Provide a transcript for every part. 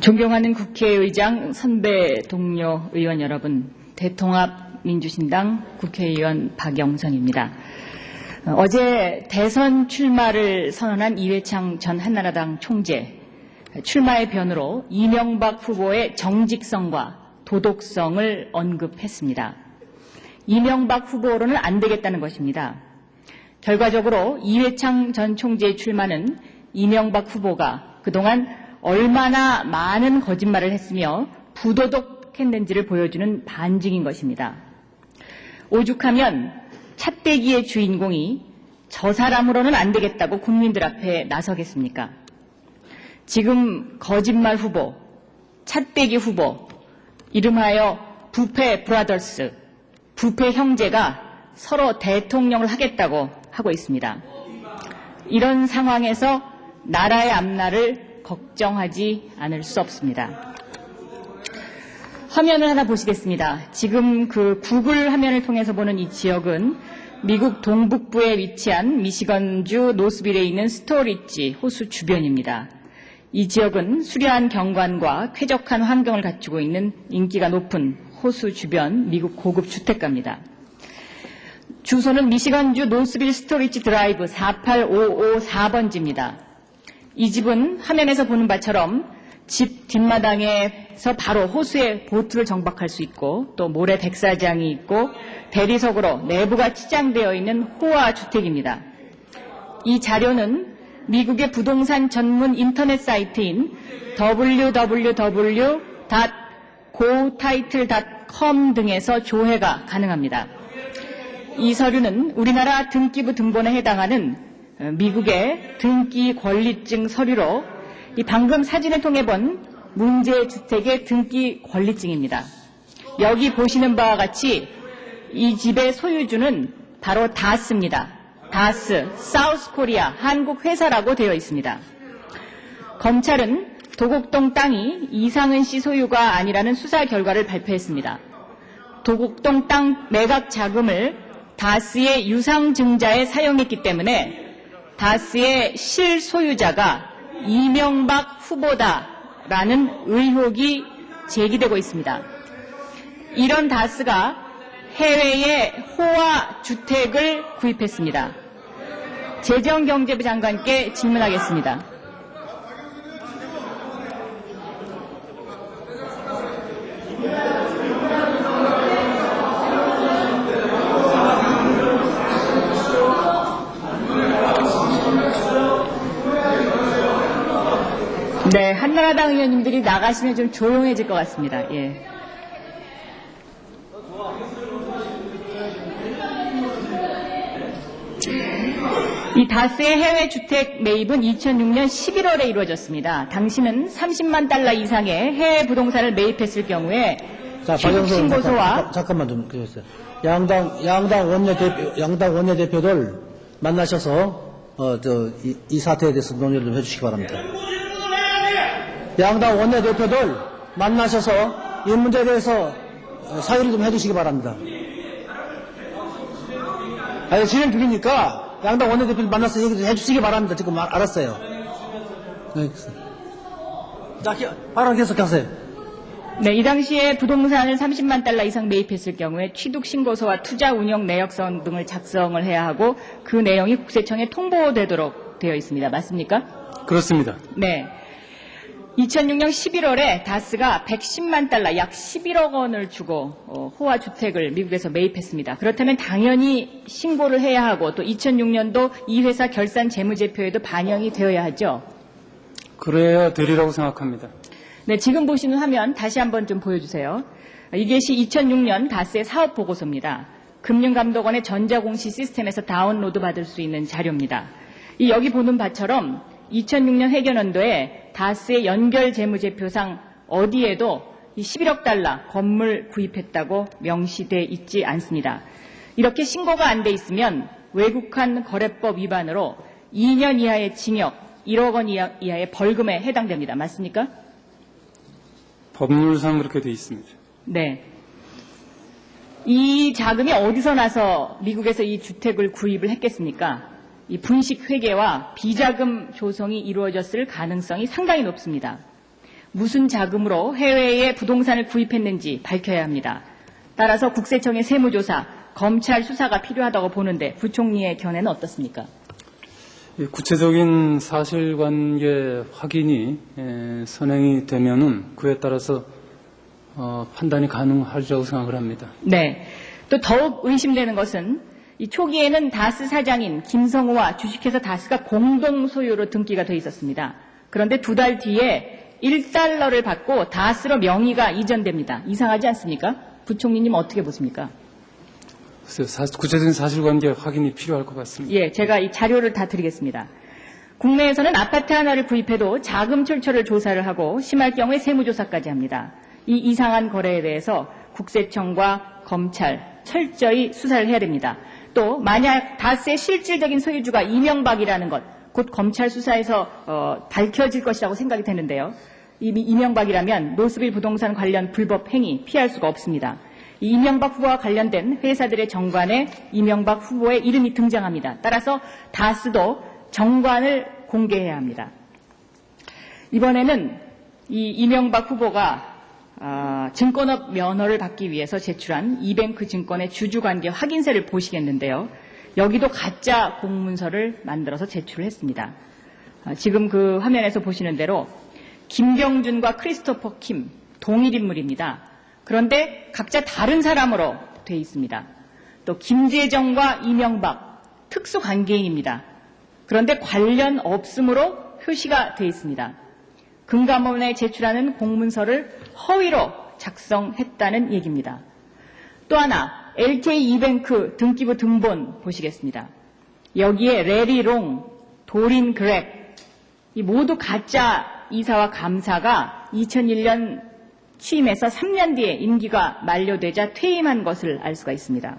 존경하는 국회의장, 선배 동료 의원 여러분, 대통합민주신당 국회의원 박영선입니다. 어제 대선 출마를 선언한 이회창 전 한나라당 총재, 출마의 변으로 이명박 후보의 정직성과 도덕성을 언급했습니다. 이명박 후보로는 안 되겠다는 것입니다. 결과적으로 이회창 전 총재의 출마는 이명박 후보가 그동안 얼마나 많은 거짓말을 했으며 부도덕했는지를 보여주는 반증인 것입니다. 오죽하면 찻대기의 주인공이 저 사람으로는 안 되겠다고 국민들 앞에 나서겠습니까? 지금 거짓말 후보, 찻대기 후보, 이름하여 부패 브라더스, 부패 형제가 서로 대통령을 하겠다고 하고 있습니다. 이런 상황에서 나라의 앞날을 걱정하지 않을 수 없습니다. 화면을 하나 보시겠습니다. 지금 그 구글 화면을 통해서 보는 이 지역은 미국 동북부에 위치한 미시건주 노스빌에 있는 스토리지 호수 주변입니다. 이 지역은 수려한 경관과 쾌적한 환경을 갖추고 있는 인기가 높은 호수 주변 미국 고급 주택가입니다. 주소는 미시건주 노스빌 스토리지 드라이브 48554번지입니다. 이 집은 화면에서 보는 바처럼 집 뒷마당에서 바로 호수에 보트를 정박할 수 있고 또 모래 백사장이 있고 대리석으로 내부가 치장되어 있는 호화 주택입니다. 이 자료는 미국의 부동산 전문 인터넷 사이트인 www.gotitle.com 등에서 조회가 가능합니다. 이 서류는 우리나라 등기부 등본에 해당하는 미국의 등기 권리증 서류로 이 방금 사진을 통해 본 문제 주택의 등기 권리증입니다. 여기 보시는 바와 같이 이 집의 소유주는 바로 다스입니다. 다스, 사우스코리아 한국 회사라고 되어 있습니다. 검찰은 도곡동 땅이 이상은 씨 소유가 아니라는 수사 결과를 발표했습니다. 도곡동 땅 매각 자금을 다스의 유상증자에 사용했기 때문에 다스의 실소유자가 이명박 후보다라는 의혹이 제기되고 있습니다. 이런 다스가 해외에 호화 주택을 구입했습니다. 재정경제부 장관께 질문하겠습니다. 네, 한나라당 의원님들이 나가시면 좀 조용해질 것 같습니다. 예. 이 다스의 해외 주택 매입은 2006년 11월에 이루어졌습니다. 당시는 30만 달러 이상의 해외 부동산을 매입했을 경우에 신고소와 잠깐만 좀 그랬어요. 양당 원내대표들 만나셔서 이 사태에 대해서 논의를 좀 해주시기 바랍니다. 양당 원내대표들 만나셔서 이 문제에 대해서 사의를 좀 해주시기 바랍니다. 아니, 진행 중이니까 양당 원내대표들 만나서 얘기 좀 해주시기 바랍니다. 지금 알았어요. 네. 자, 발언 계속하세요. 네, 이 당시에 부동산을 30만 달러 이상 매입했을 경우에 취득 신고서와 투자 운영 내역서 등을 작성을 해야 하고 그 내용이 국세청에 통보되도록 되어 있습니다. 맞습니까? 그렇습니다. 네. 2006년 11월에 다스가 110만 달러, 약 11억 원을 주고 호화 주택을 미국에서 매입했습니다. 그렇다면 당연히 신고를 해야 하고 또 2006년도 이 회사 결산 재무제표에도 반영이 되어야 하죠. 그래야 되리라고 생각합니다. 네, 지금 보시는 화면 다시 한번 좀 보여주세요. 이것이 2006년 다스의 사업 보고서입니다. 금융감독원의 전자공시 시스템에서 다운로드 받을 수 있는 자료입니다. 여기 보는 바처럼 2006년 회계연도에 다스의 연결 재무제표상 어디에도 이 11억 달러 건물 구입했다고 명시돼 있지 않습니다. 이렇게 신고가 안 돼 있으면 외국환 거래법 위반으로 2년 이하의 징역, 1억 원 이하의 벌금에 해당됩니다. 맞습니까? 법률상 그렇게 돼 있습니다. 네. 이 자금이 어디서 나서 미국에서 이 주택을 구입을 했겠습니까? 이 분식 회계와 비자금 조성이 이루어졌을 가능성이 상당히 높습니다. 무슨 자금으로 해외에 부동산을 구입했는지 밝혀야 합니다. 따라서 국세청의 세무조사, 검찰 수사가 필요하다고 보는데 부총리의 견해는 어떻습니까? 이 구체적인 사실관계 확인이 선행이 되면은 그에 따라서 판단이 가능하리라고 생각을 합니다. 네. 또 더욱 의심되는 것은 이 초기에는 다스 사장인 김성우와 주식회사 다스가 공동 소유로 등기가 돼 있었습니다. 그런데 2달 뒤에 1달러를 받고 다스로 명의가 이전됩니다. 이상하지 않습니까? 부총리님 어떻게 보십니까? 글쎄요, 구체적인 사실관계 확인이 필요할 것 같습니다. 예, 제가 이 자료를 다 드리겠습니다. 국내에서는 아파트 하나를 구입해도 자금 출처를 조사를 하고 심할 경우에 세무조사까지 합니다. 이 이상한 거래에 대해서 국세청과 검찰 철저히 수사를 해야 됩니다. 또 만약 다스의 실질적인 소유주가 이명박이라는 것, 곧 검찰 수사에서 밝혀질 것이라고 생각이 되는데요. 이명박이라면 노스빌 부동산 관련 불법 행위 피할 수가 없습니다. 이 이명박 후보와 관련된 회사들의 정관에 이명박 후보의 이름이 등장합니다. 따라서 다스도 정관을 공개해야 합니다. 이번에는 이 이명박 후보가 증권업 면허를 받기 위해서 제출한 이뱅크 증권의 주주관계 확인서를 보시겠는데요. 여기도 가짜 공문서를 만들어서 제출을 했습니다. 지금 그 화면에서 보시는 대로 김경준과 크리스토퍼 킴 동일 인물입니다. 그런데 각자 다른 사람으로 돼 있습니다. 또 김재정과 이명박 특수관계인입니다. 그런데 관련 없음으로 표시가 돼 있습니다. 금감원에 제출하는 공문서를 허위로 작성했다는 얘기입니다. 또 하나 LK이뱅크 등기부 등본 보시겠습니다. 여기에 레리 롱, 도린 그렉 이 모두 가짜 이사와 감사가 2001년 취임해서 3년 뒤에 임기가 만료되자 퇴임한 것을 알 수가 있습니다.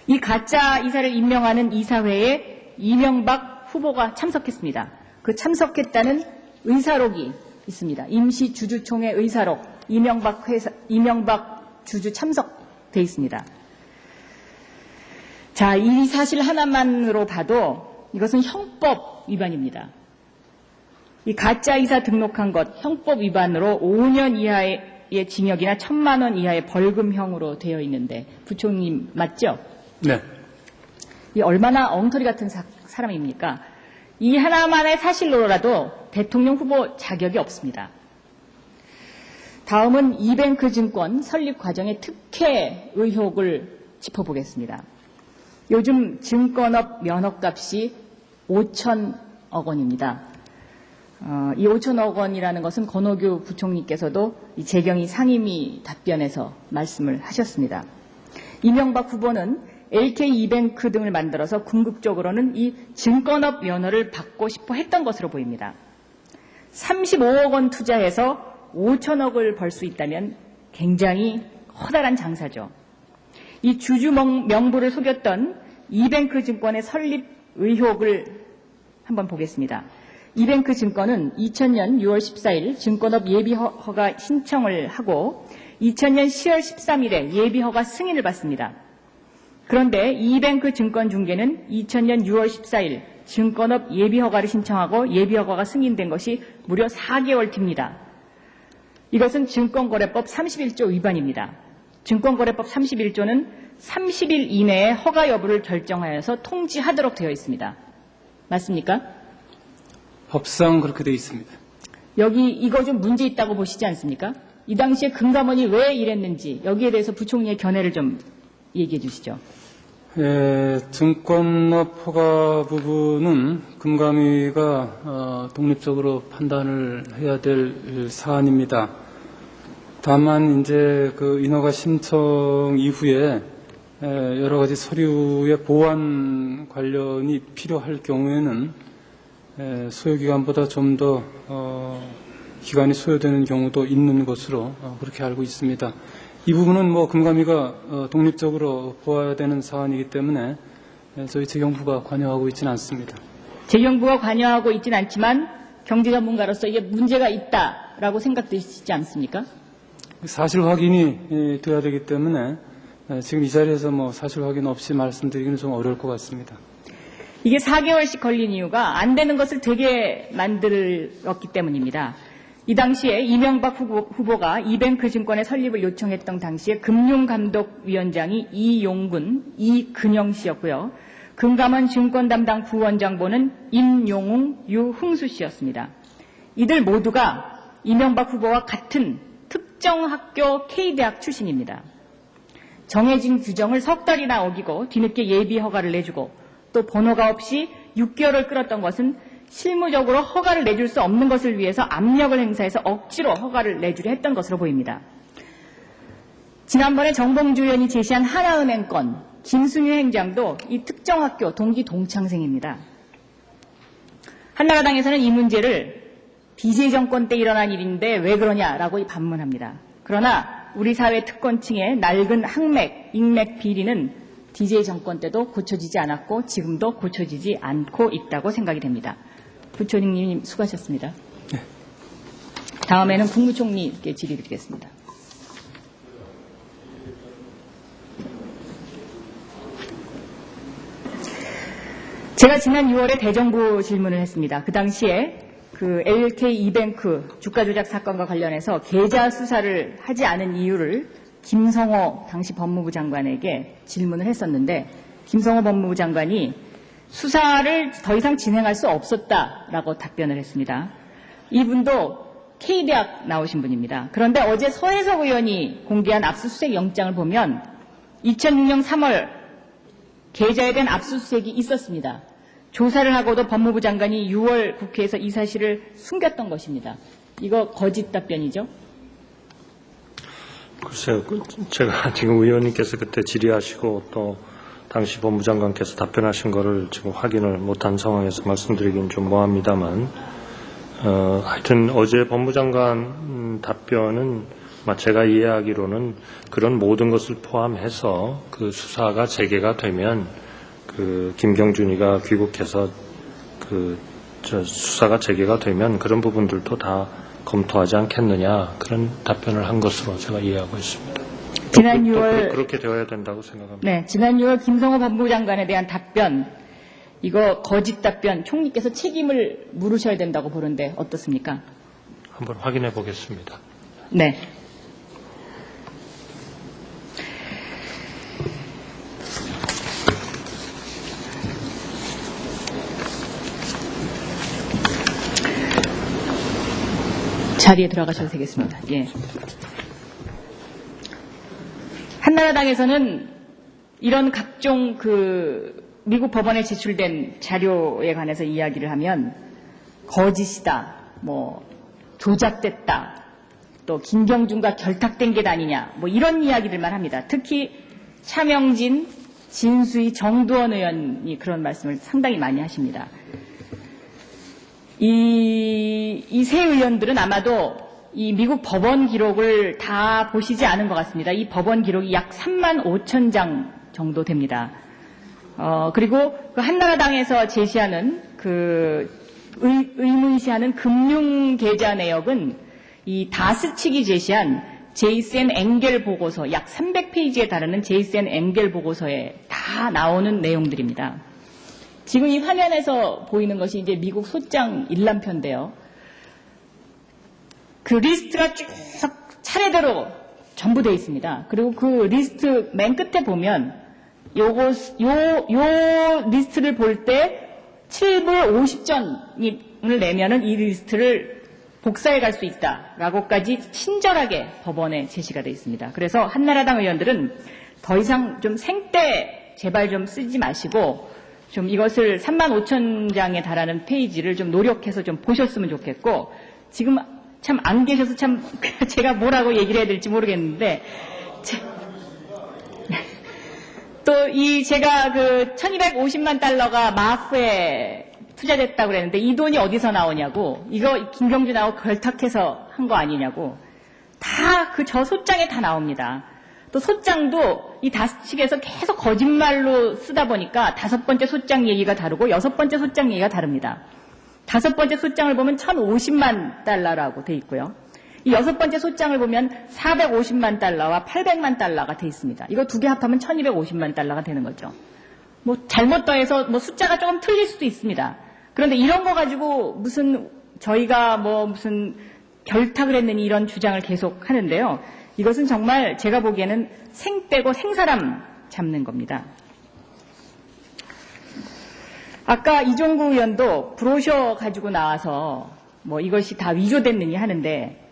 이 가짜 이사를 임명하는 이사회에 이명박 후보가 참석했습니다. 그 참석했다는 의사록이 있습니다. 임시 주주총회 의사록 이명박 주주 참석돼 있습니다. 자, 이 사실 하나만으로 봐도 이것은 형법 위반입니다. 이 가짜 이사 등록한 것 형법 위반으로 5년 이하의 징역이나 1,000만 원 이하의 벌금형으로 되어 있는데 부총리님 맞죠? 네. 이 얼마나 엉터리 같은 사람입니까? 이 하나만의 사실로라도 대통령 후보 자격이 없습니다. 다음은 이뱅크 증권 설립 과정의 특혜 의혹을 짚어보겠습니다. 요즘 증권업 면허값이 5천억 원입니다. 이 5천억 원이라는 것은 권오규 부총리께서도 이 재경위 상임위 답변에서 말씀을 하셨습니다. 이명박 후보는 LK이뱅크 등을 만들어서 궁극적으로는 이 증권업 면허를 받고 싶어 했던 것으로 보입니다. 35억 원 투자해서 5천억을 벌 수 있다면 굉장히 커다란 장사죠. 이 주주 명부를 속였던 이뱅크 증권의 설립 의혹을 한번 보겠습니다. 이뱅크 증권은 2000년 6월 14일 증권업 예비허가 신청을 하고 2000년 10월 13일에 예비허가 승인을 받습니다. 그런데 이뱅크 증권중개는 2000년 6월 14일 증권업 예비허가를 신청하고 예비허가가 승인된 것이 무려 4개월 뒤입니다. 이것은 증권거래법 31조 위반입니다. 증권거래법 31조는 30일 이내에 허가 여부를 결정하여서 통지하도록 되어 있습니다. 맞습니까? 법상 그렇게 되어 있습니다. 여기 이거 좀 문제 있다고 보시지 않습니까? 이 당시에 금감원이 왜 이랬는지 여기에 대해서 부총리의 견해를 좀 얘기해 주시죠. 증권업 허가 부분은 금감위가 독립적으로 판단을 해야 될 사안입니다. 다만 이제 그 인허가 신청 이후에 여러 가지 서류의 보완 관련이 필요할 경우에는 소요기간보다 좀 더 기간이 소요되는 경우도 있는 것으로 그렇게 알고 있습니다. 이 부분은 뭐 금감위가 독립적으로 보아야 되는 사안이기 때문에 저희 재경부가 관여하고 있지는 않습니다. 재경부가 관여하고 있지는 않지만 경제 전문가로서 이게 문제가 있다라고 생각되시지 않습니까? 사실 확인이 돼야 되기 때문에 지금 이 자리에서 뭐 사실 확인 없이 말씀드리기는 좀 어려울 것 같습니다. 이게 4개월씩 걸린 이유가 안 되는 것을 되게 만들었기 때문입니다. 이 당시에 이명박 후보가 이뱅크 증권의 설립을 요청했던 당시에 금융감독위원장이 이용근, 이근영 씨였고요. 금감원 증권 담당 부원장보는 임용웅, 유흥수 씨였습니다. 이들 모두가 이명박 후보와 같은 특정 학교 K대학 출신입니다. 정해진 규정을 석 달이나 어기고 뒤늦게 예비 허가를 내주고 또 번호가 없이 6개월을 끌었던 것은 실무적으로 허가를 내줄 수 없는 것을 위해서 압력을 행사해서 억지로 허가를 내주려 했던 것으로 보입니다. 지난번에 정봉주 의원이 제시한 하나은행 건, 김승유 행장도 이 특정 학교 동기 동창생입니다. 한나라당에서는 이 문제를 DJ 정권 때 일어난 일인데 왜 그러냐라고 반문합니다. 그러나 우리 사회 특권층의 낡은 학맥, 인맥 비리는 DJ 정권 때도 고쳐지지 않았고 지금도 고쳐지지 않고 있다고 생각이 됩니다. 부총리님 수고하셨습니다. 다음에는 국무총리께 질의드리겠습니다. 제가 지난 6월에 대정부 질문을 했습니다. 그 당시에 그 LK 이뱅크 주가 조작 사건과 관련해서 계좌 수사를 하지 않은 이유를 김성호 당시 법무부 장관에게 질문을 했었는데 김성호 법무부 장관이 수사를 더 이상 진행할 수 없었다라고 답변을 했습니다. 이분도 K대학 나오신 분입니다. 그런데 어제 서해석 의원이 공개한 압수수색 영장을 보면 2006년 3월 계좌에 대한 압수수색이 있었습니다. 조사를 하고도 법무부 장관이 6월 국회에서 이 사실을 숨겼던 것입니다. 이거 거짓 답변이죠? 글쎄요, 제가 지금 의원님께서 그때 질의하시고 또 당시 법무장관께서 답변하신 거를 지금 확인을 못한 상황에서 말씀드리긴 좀 뭐합니다만, 하여튼 어제 법무장관 답변은 제가 이해하기로는 그런 모든 것을 포함해서 그 수사가 재개가 되면 그 김경준이가 귀국해서 수사가 재개가 되면 그런 부분들도 다 검토하지 않겠느냐, 그런 답변을 한 것으로 제가 이해하고 있습니다. 지난 6월 그렇게 되어야 된다고 생각합니다. 네, 지난 6월 김성호 법무부 장관에 대한 답변, 이거 거짓 답변, 총리께서 책임을 물으셔야 된다고 보는데 어떻습니까? 한번 확인해 보겠습니다. 네. 자리에 들어가셔도 되겠습니다. 예. 한나라당에서는 이런 각종 미국 법원에 제출된 자료에 관해서 이야기를 하면 거짓이다, 조작됐다, 또 김경준과 결탁된 게 아니냐, 이런 이야기들만 합니다. 특히 차명진, 진수희, 정두원 의원이 그런 말씀을 상당히 많이 하십니다. 이 세 의원들은 아마도 이 미국 법원 기록을 다 보시지 않은 것 같습니다. 이 법원 기록이 약 3만 5천 장 정도 됩니다. 그리고 그 한나라당에서 제시하는 의문시하는 금융 계좌 내역은 이 다스 측이 제시한 제이슨 엥겔 보고서, 약 300페이지에 달하는 제이슨 엥겔 보고서에 다 나오는 내용들입니다. 지금 이 화면에서 보이는 것이 이제 미국 소장 일람표인데요. 그 리스트가 쭉 차례대로 전부 되어 있습니다. 그리고 그 리스트 맨 끝에 보면 요 리스트를 볼 때 7불 50전을 내면은 이 리스트를 복사해 갈 수 있다라고까지 친절하게 법원에 제시가 되어 있습니다. 그래서 한나라당 의원들은 더 이상 좀 생떼 제발 좀 쓰지 마시고 좀 이것을 3만 5천 장에 달하는 페이지를 좀 노력해서 좀 보셨으면 좋겠고, 지금 참 안 계셔서 참 제가 뭐라고 얘기를 해야 될지 모르겠는데, 또 제가 1250만 달러가 마크에 투자됐다고 그랬는데 이 돈이 어디서 나오냐고, 이거 김경준하고 결탁해서 한 거 아니냐고, 다 저 소장에 다 나옵니다. 또 소장도 이 다스 측에서 계속 거짓말로 쓰다 보니까 5번째 소장 얘기가 다르고 6번째 소장 얘기가 다릅니다. 5번째 소장을 보면 1050만 달러라고 돼 있고요. 이 6번째 소장을 보면 450만 달러와 800만 달러가 돼 있습니다. 이거 두 개 합하면 1250만 달러가 되는 거죠. 잘못 더해서 숫자가 조금 틀릴 수도 있습니다. 그런데 이런 거 가지고 저희가 무슨 결탁을 했느니 이런 주장을 계속 하는데요. 이것은 정말 제가 보기에는 생 빼고 생사람 잡는 겁니다. 아까 이종구 의원도 브로셔 가지고 나와서 뭐 이것이 다 위조됐느니 하는데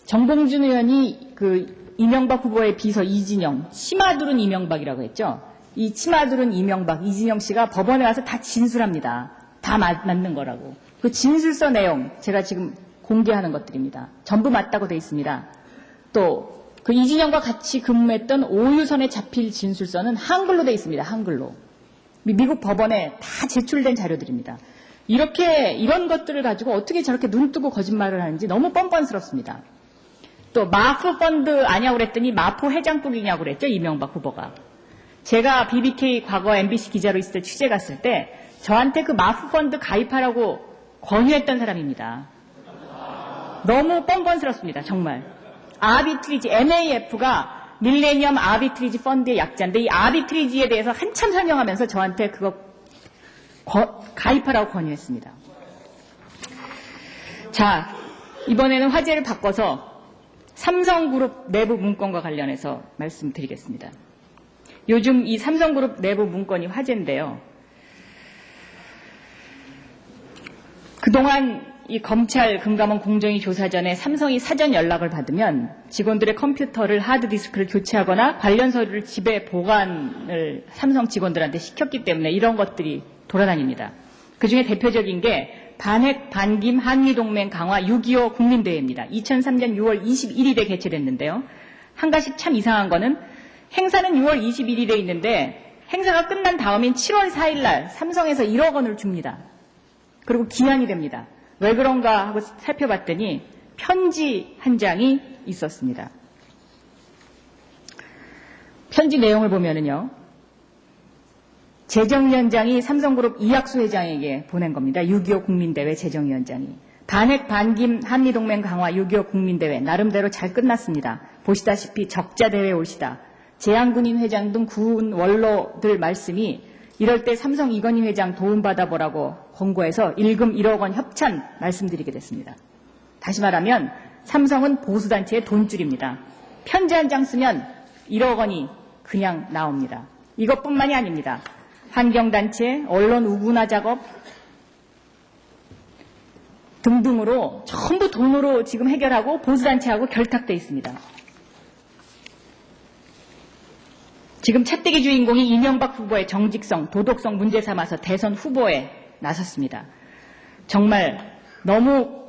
정봉준 의원이 그 이명박 후보의 비서 이진영, 치마두른 이명박이라고 했죠. 이 치마두른 이명박, 이진영 씨가 법원에 와서 다 진술합니다. 다 맞는 거라고. 그 진술서 내용 제가 지금 공개하는 것들입니다. 전부 맞다고 돼 있습니다. 또 그 이진영과 같이 근무했던 오유선에 잡힐 진술서는 한글로 돼 있습니다. 한글로. 미국 법원에 다 제출된 자료들입니다. 이런 것들을 가지고 어떻게 저렇게 눈 뜨고 거짓말을 하는지 너무 뻔뻔스럽습니다. 또 마포 펀드 아냐고 그랬더니 마포 해장국이냐고 그랬죠. 이명박 후보가. 제가 BBK 과거 MBC 기자로 있을 때 취재 갔을 때 저한테 그 마포 펀드 가입하라고 권유했던 사람입니다. 너무 뻔뻔스럽습니다. 정말. 아비트리지, MAF가 밀레니엄 아비트리지 펀드의 약자인데 이 아비트리지에 대해서 한참 설명하면서 저한테 그거 가입하라고 권유했습니다. 자, 이번에는 화제를 바꿔서 삼성그룹 내부 문건과 관련해서 말씀드리겠습니다. 요즘 이 삼성그룹 내부 문건이 화제인데요. 그동안 이 검찰 금감원 공정위 조사 전에 삼성이 사전 연락을 받으면 직원들의 컴퓨터를 하드디스크를 교체하거나 관련 서류를 집에 보관을 삼성 직원들한테 시켰기 때문에 이런 것들이 돌아다닙니다. 그중에 대표적인 게 반핵 반김 한미동맹 강화 6.25 국민대회입니다. 2003년 6월 21일에 개최됐는데요. 한 가지 참 이상한 거는 행사는 6월 21일에 있는데 행사가 끝난 다음인 7월 4일 날 삼성에서 1억 원을 줍니다. 그리고 기한이 됩니다. 왜 그런가 하고 살펴봤더니 편지 한 장이 있었습니다. 편지 내용을 보면은요. 재정위원장이 삼성그룹 이학수 회장에게 보낸 겁니다. 6.25 국민대회 재정위원장이. 반핵 반김 한미동맹 강화 6.25 국민대회 나름대로 잘 끝났습니다. 보시다시피 적자대회 올시다. 재한군인 회장 등 군 원로들 말씀이 이럴 때 삼성 이건희 회장 도움받아보라고 권고해서 일금 1억 원 협찬 말씀드리게 됐습니다. 다시 말하면 삼성은 보수단체의 돈줄입니다. 편지 한 장 쓰면 1억 원이 그냥 나옵니다. 이것뿐만이 아닙니다. 환경단체, 언론 우군화 작업 등등으로 전부 돈으로 지금 해결하고 보수단체하고 결탁돼 있습니다. 지금 차떼기 주인공이 이명박 후보의 정직성, 도덕성 문제 삼아서 대선 후보에 나섰습니다. 정말 너무